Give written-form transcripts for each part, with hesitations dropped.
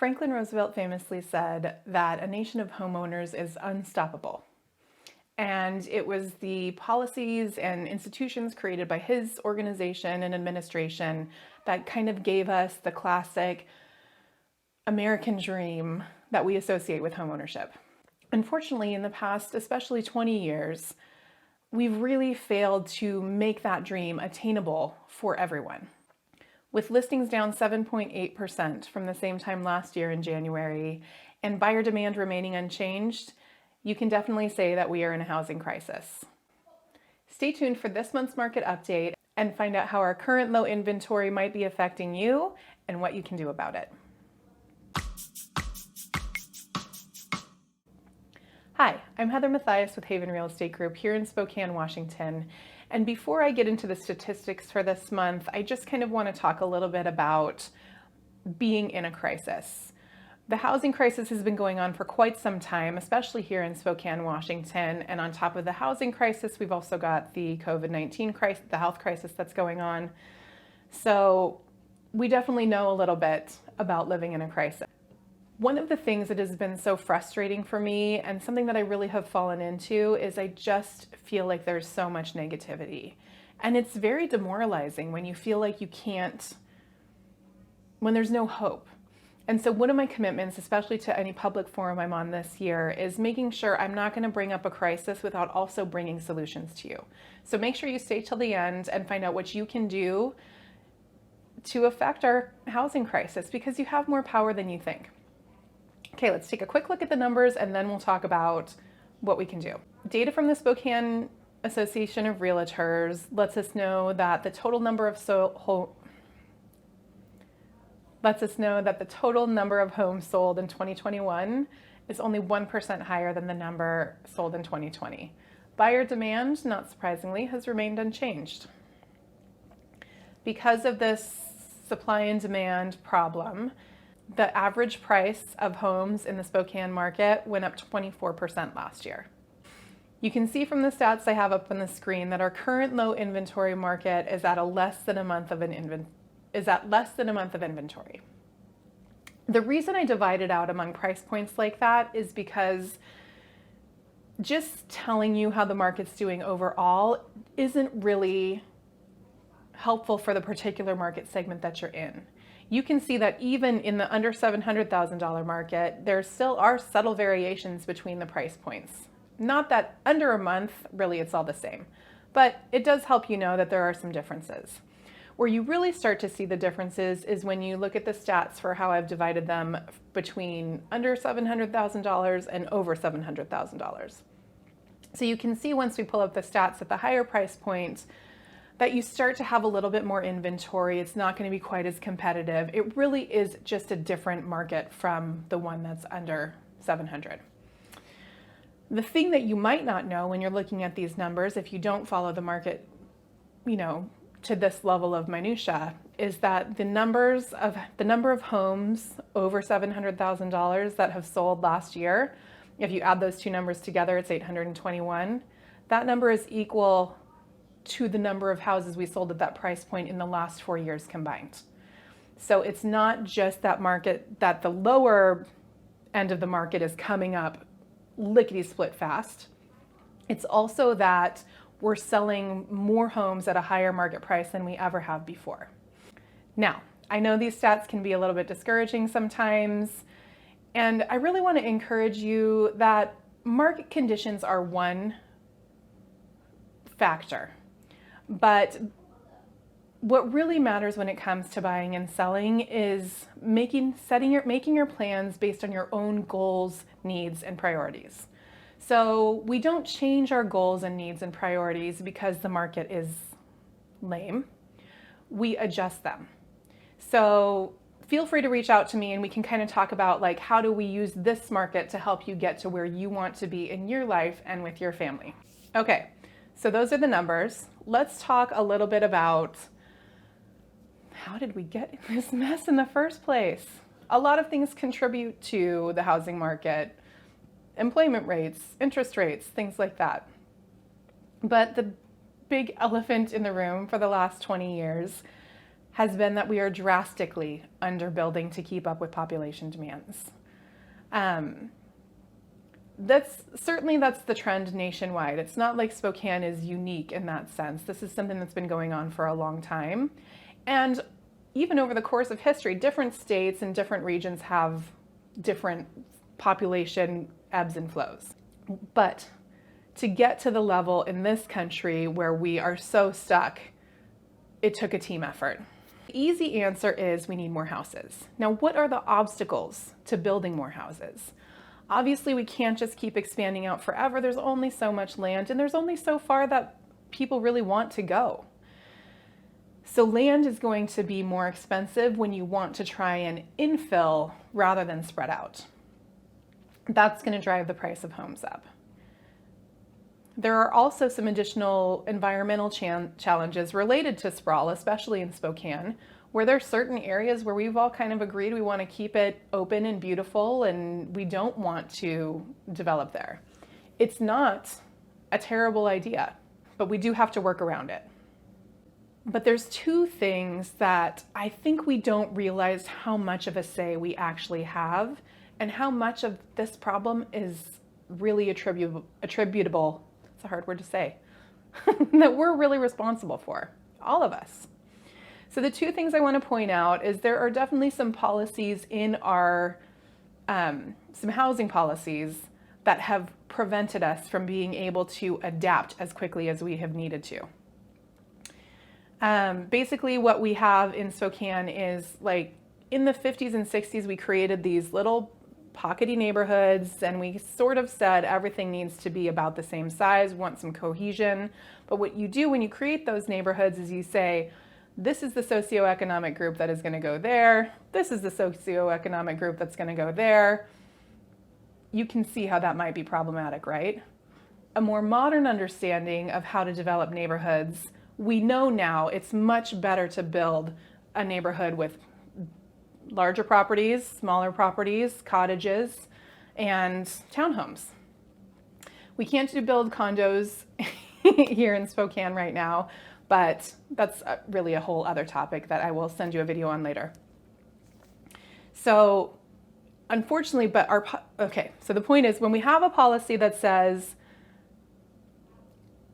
Franklin Roosevelt famously said that a nation of homeowners is unstoppable. And it was the policies and institutions created by his organization and administration that kind of gave us the classic American dream that we associate with homeownership. Unfortunately, in the past, especially 20 years, we've really failed to make that dream attainable for everyone. With listings down 7.8% from the same time last year in January and buyer demand remaining unchanged, you can definitely say that we are in a housing crisis. Stay tuned for this month's market update and find out how our current low inventory might be affecting you and what you can do about it. Hi, I'm Heather Mathias with Haven Real Estate Group here in Spokane, Washington. And before I get into the statistics for this month, I just kind of want to talk a little bit about being in a crisis. The housing crisis has been going on for quite some time, especially here in Spokane, Washington. And on top of the housing crisis, we've also got the COVID-19 crisis, the health crisis that's going on. So we definitely know a little bit about living in a crisis. One of the things that has been so frustrating for me and something that I really have fallen into is I just feel like there's so much negativity. And it's very demoralizing when you feel like you can't, when there's no hope. And so one of my commitments, especially to any public forum I'm on this year, is making sure I'm not going to bring up a crisis without also bringing solutions to you. So make sure you stay till the end and find out what you can do to affect our housing crisis, because you have more power than you think. Okay, let's take a quick look at the numbers and then we'll talk about what we can do. Data from the Spokane Association of Realtors lets us know that the total number of homes sold in 2021 is only 1% higher than the number sold in 2020. Buyer demand, not surprisingly, has remained unchanged. Because of this supply and demand problem, the average price of homes in the Spokane market went up 24% last year. You can see from the stats I have up on the screen that our current low inventory market is at less than a month of inventory. The reason I divide it out among price points like that is because just telling you how the market's doing overall isn't really helpful for the particular market segment that you're in. You can see that even in the under $700,000 market, there still are subtle variations between the price points. Not that under a month, really it's all the same, but it does help you know that there are some differences. Where you really start to see the differences is when you look at the stats for how I've divided them between under $700,000 and over $700,000. So you can see once we pull up the stats at the higher price point, that you start to have a little bit more inventory. It's not going to be quite as competitive. It really is just a different market from the one that's under 700. The thing that you might not know when you're looking at these numbers, if you don't follow the market, to this level of minutia, is that the number of homes over $700,000 that have sold last year, if you add those two numbers together, it's 821. That number is equal to the number of houses we sold at that price point in the last 4 years combined. So it's not just that market, that the lower end of the market is coming up lickety split fast. It's also that we're selling more homes at a higher market price than we ever have before. Now, I know these stats can be a little bit discouraging sometimes, and I really want to encourage you that market conditions are one factor. But what really matters when it comes to buying and selling is making your plans based on your own goals, needs, and priorities. So we don't change our goals and needs and priorities because the market is lame. We adjust them. So feel free to reach out to me and we can kind of talk about how do we use this market to help you get to where you want to be in your life and with your family. Okay. So those are the numbers. Let's talk a little bit about how did we get in this mess in the first place? A lot of things contribute to the housing market, employment rates, interest rates, things like that. But the big elephant in the room for the last 20 years has been that we are drastically underbuilding to keep up with population demands. That's the trend nationwide. It's not like Spokane is unique in that sense. This is something that's been going on for a long time. And even over the course of history, different states and different regions have different population ebbs and flows. But to get to the level in this country where we are so stuck, it took a team effort. The easy answer is we need more houses. Now, what are the obstacles to building more houses? Obviously, we can't just keep expanding out forever. There's only so much land, and there's only so far that people really want to go. So land is going to be more expensive when you want to try and infill rather than spread out. That's going to drive the price of homes up. There are also some additional environmental challenges related to sprawl, especially in Spokane, where there are certain areas where we've all kind of agreed we want to keep it open and beautiful and we don't want to develop there. It's not a terrible idea, but we do have to work around it. But there's two things that I think we don't realize how much of a say we actually have and how much of this problem is really attributable, it's a hard word to say, that we're really responsible for, all of us. So the two things I want to point out is there are definitely some policies in our, some housing policies that have prevented us from being able to adapt as quickly as we have needed to. Basically what we have in Spokane is, like, in the 50s and 60s, we created these little pockety neighborhoods and we sort of said everything needs to be about the same size, we want some cohesion. But what you do when you create those neighborhoods is you say, this is the socioeconomic group that is going to go there. This is the socioeconomic group that's going to go there. You can see how that might be problematic, right? A more modern understanding of how to develop neighborhoods, we know now it's much better to build a neighborhood with larger properties, smaller properties, cottages, and townhomes. We can't build condos here in Spokane right now, but that's really a whole other topic that I will send you a video on later. So unfortunately, so the point is when we have a policy that says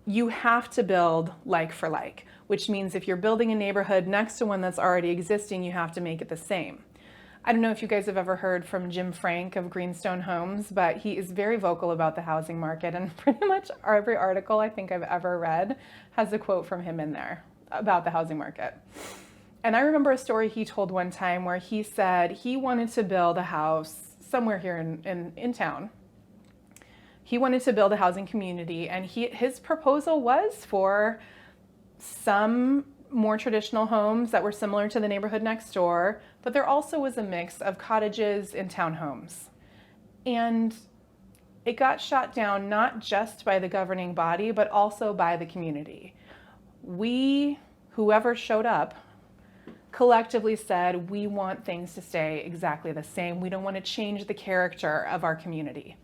you have to build like for like, which means if you're building a neighborhood next to one that's already existing, you have to make it the same. I don't know if you guys have ever heard from Jim Frank of Greenstone Homes, but he is very vocal about the housing market, and pretty much every article I think I've ever read has a quote from him in there about the housing market. And I remember a story he told one time where he said he wanted to build a house somewhere here in town. He wanted to build a housing community, and his proposal was for some more traditional homes that were similar to the neighborhood next door, but there also was a mix of cottages and townhomes. And it got shot down not just by the governing body, but also by the community. We, whoever showed up, collectively said, we want things to stay exactly the same. We don't want to change the character of our community.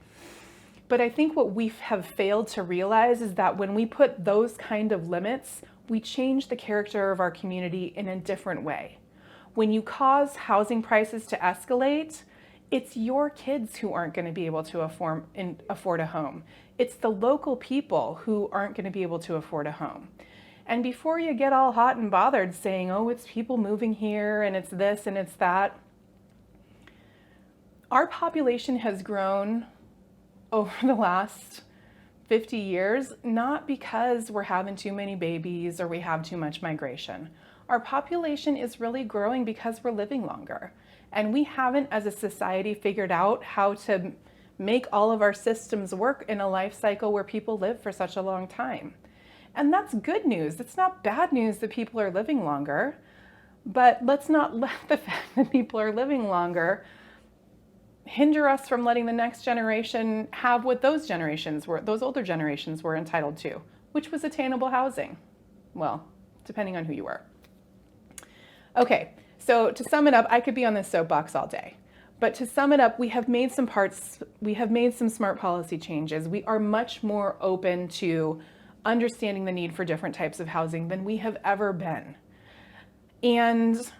But I think what we have failed to realize is that when we put those kind of limits, we change the character of our community in a different way. When you cause housing prices to escalate, it's your kids who aren't going to be able to afford a home. It's the local people who aren't going to be able to afford a home. And before you get all hot and bothered saying, oh, it's people moving here and it's this and it's that, our population has grown over the last 50 years, not because we're having too many babies or we have too much migration. Our population is really growing because we're living longer. And we haven't, as a society, figured out how to make all of our systems work in a life cycle where people live for such a long time. And that's good news. It's not bad news that people are living longer, but let's not let the fact that people are living longer hinder us from letting the next generation have what those older generations were entitled to, which was attainable housing. Well, depending on who you were. Okay, so to sum it up, I could be on this soapbox all day. But to sum it up, we have made some smart policy changes. We are much more open to understanding the need for different types of housing than we have ever been. And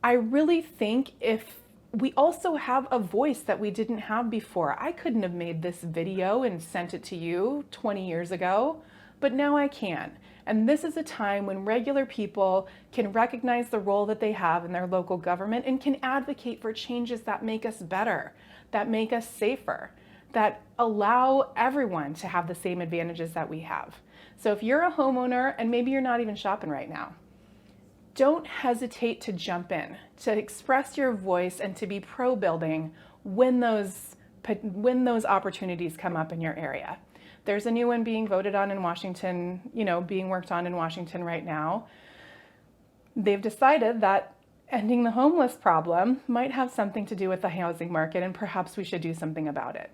I really think if we also have a voice that we didn't have before. I couldn't have made this video and sent it to you 20 years ago, but now I can. And this is a time when regular people can recognize the role that they have in their local government and can advocate for changes that make us better, that make us safer, that allow everyone to have the same advantages that we have. So if you're a homeowner and maybe you're not even shopping right now, don't hesitate to jump in, to express your voice and to be pro-building when those opportunities come up in your area. There's a new one being voted on in Washington, being worked on in Washington right now. They've decided that ending the homeless problem might have something to do with the housing market, and perhaps we should do something about it.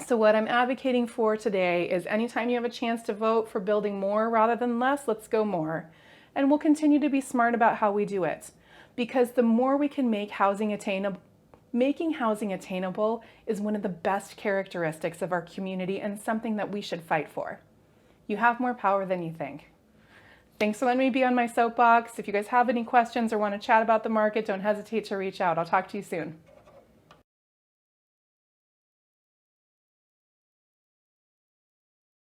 So what I'm advocating for today is anytime you have a chance to vote for building more rather than less, let's go more. And we'll continue to be smart about how we do it, because the more we can make housing attainable, making housing attainable is one of the best characteristics of our community and something that we should fight for. You have more power than you think. Thanks for letting me be on my soapbox. If you guys have any questions or want to chat about the market, don't hesitate to reach out. I'll talk to you soon.